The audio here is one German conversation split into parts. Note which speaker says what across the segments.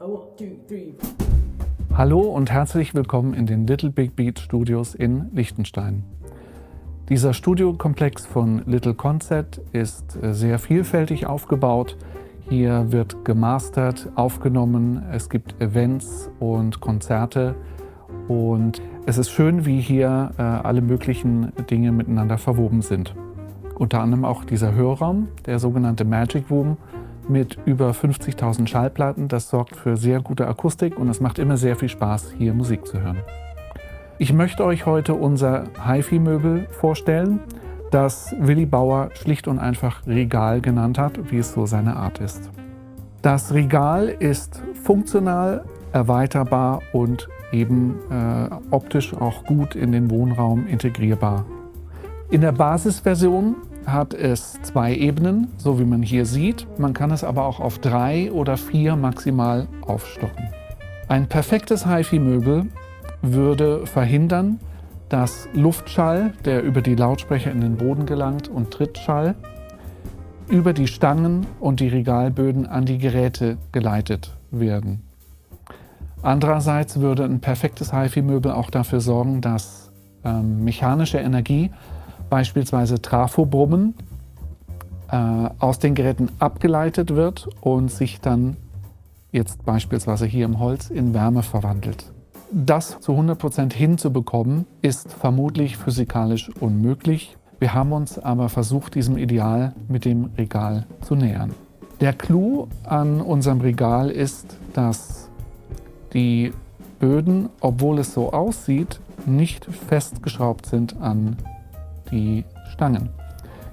Speaker 1: 1, 2, 3.
Speaker 2: Hallo und herzlich willkommen in den Little Big Beat Studios in Liechtenstein. Dieser Studiokomplex von Little Concert ist sehr vielfältig aufgebaut. Hier wird gemastert, aufgenommen, es gibt Events und Konzerte und es ist schön, wie hier alle möglichen Dinge miteinander verwoben sind. Unter anderem auch dieser Hörraum, der sogenannte Magic Room, mit über 50.000 Schallplatten. Das sorgt für sehr gute Akustik und es macht immer sehr viel Spaß, hier Musik zu hören. Ich möchte euch heute unser HiFi-Möbel vorstellen, das Willi Bauer schlicht und einfach Regal genannt hat, wie es so seine Art ist. Das Regal ist funktional, erweiterbar und eben optisch auch gut in den Wohnraum integrierbar. In der Basisversion hat es 2 Ebenen, so wie man hier sieht. Man kann es aber auch auf 3 oder 4 maximal aufstocken. Ein perfektes HiFi-Möbel würde verhindern, dass Luftschall, der über die Lautsprecher in den Boden gelangt, und Trittschall über die Stangen und die Regalböden an die Geräte geleitet werden. Andererseits würde ein perfektes HiFi-Möbel auch dafür sorgen, dass mechanische Energie, beispielsweise Trafobrummen, aus den Geräten abgeleitet wird und sich dann jetzt beispielsweise hier im Holz in Wärme verwandelt. Das zu 100% hinzubekommen, ist vermutlich physikalisch unmöglich. Wir haben uns aber versucht, diesem Ideal mit dem Regal zu nähern. Der Clou an unserem Regal ist, dass die Böden, obwohl es so aussieht, nicht festgeschraubt sind an die Stangen.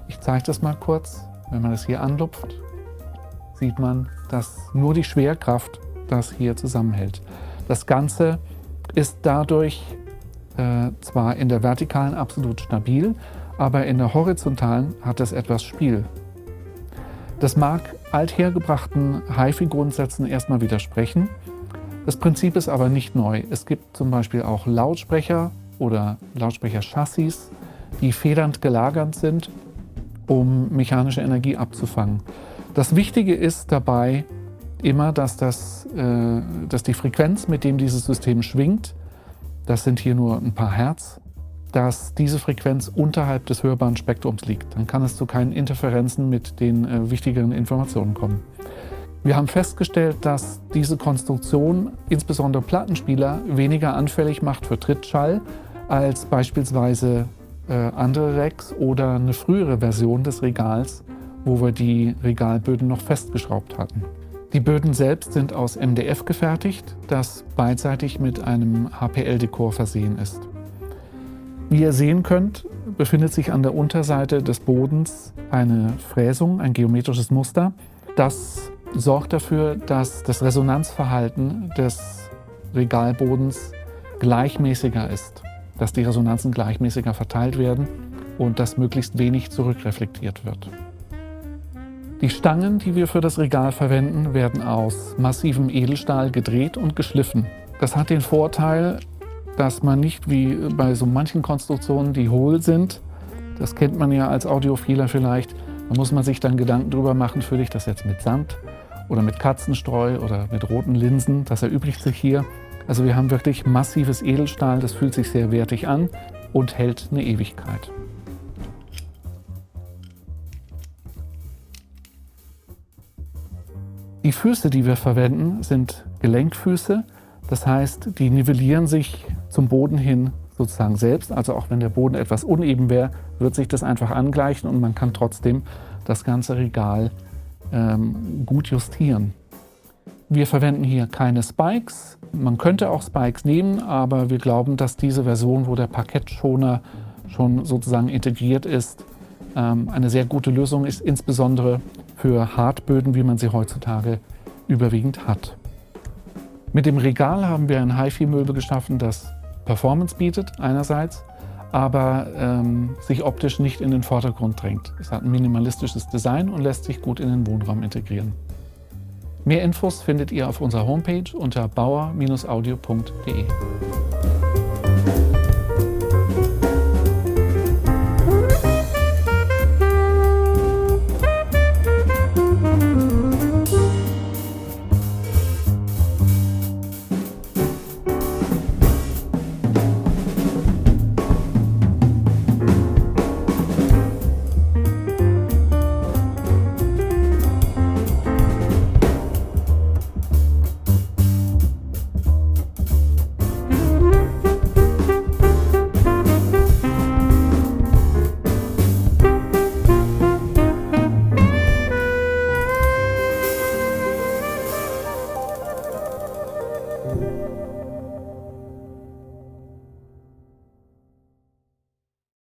Speaker 2: Ich zeige das mal kurz. Wenn man das hier anlupft, sieht man, dass nur die Schwerkraft das hier zusammenhält. Das Ganze ist dadurch zwar in der vertikalen absolut stabil, aber in der horizontalen hat es etwas Spiel. Das mag althergebrachten HiFi-Grundsätzen erstmal widersprechen. Das Prinzip ist aber nicht neu. Es gibt zum Beispiel auch Lautsprecher oder Lautsprecherchassis, die federnd gelagert sind, um mechanische Energie abzufangen. Das Wichtige ist dabei immer, dass die Frequenz, mit dem dieses System schwingt, das sind hier nur ein paar Hertz, dass diese Frequenz unterhalb des hörbaren Spektrums liegt. Dann kann es zu keinen Interferenzen mit den wichtigeren Informationen kommen. Wir haben festgestellt, dass diese Konstruktion insbesondere Plattenspieler weniger anfällig macht für Trittschall als beispielsweise andere Racks oder eine frühere Version des Regals, wo wir die Regalböden noch festgeschraubt hatten. Die Böden selbst sind aus MDF gefertigt, das beidseitig mit einem HPL-Dekor versehen ist. Wie ihr sehen könnt, befindet sich an der Unterseite des Bodens eine Fräsung, ein geometrisches Muster. Das sorgt dafür, dass das Resonanzverhalten des Regalbodens gleichmäßiger ist, dass die Resonanzen gleichmäßiger verteilt werden und dass möglichst wenig zurückreflektiert wird. Die Stangen, die wir für das Regal verwenden, werden aus massivem Edelstahl gedreht und geschliffen. Das hat den Vorteil, dass man nicht wie bei so manchen Konstruktionen, die hohl sind, das kennt man ja als Audiophiler vielleicht, da muss man sich dann Gedanken drüber machen, fülle ich das jetzt mit Sand oder mit Katzenstreu oder mit roten Linsen, das erübrigt sich hier. Also wir haben wirklich massives Edelstahl, das fühlt sich sehr wertig an und hält eine Ewigkeit. Die Füße, die wir verwenden, sind Gelenkfüße. Das heißt, die nivellieren sich zum Boden hin sozusagen selbst. Also auch wenn der Boden etwas uneben wäre, wird sich das einfach angleichen und man kann trotzdem das ganze Regal gut justieren. Wir verwenden hier keine Spikes. Man könnte auch Spikes nehmen, aber wir glauben, dass diese Version, wo der Parkettschoner schon sozusagen integriert ist, eine sehr gute Lösung ist, insbesondere für Hartböden, wie man sie heutzutage überwiegend hat. Mit dem Regal haben wir ein HiFi-Möbel geschaffen, das Performance bietet einerseits, aber sich optisch nicht in den Vordergrund drängt. Es hat ein minimalistisches Design und lässt sich gut in den Wohnraum integrieren. Mehr Infos findet ihr auf unserer Homepage unter bauer-audio.de.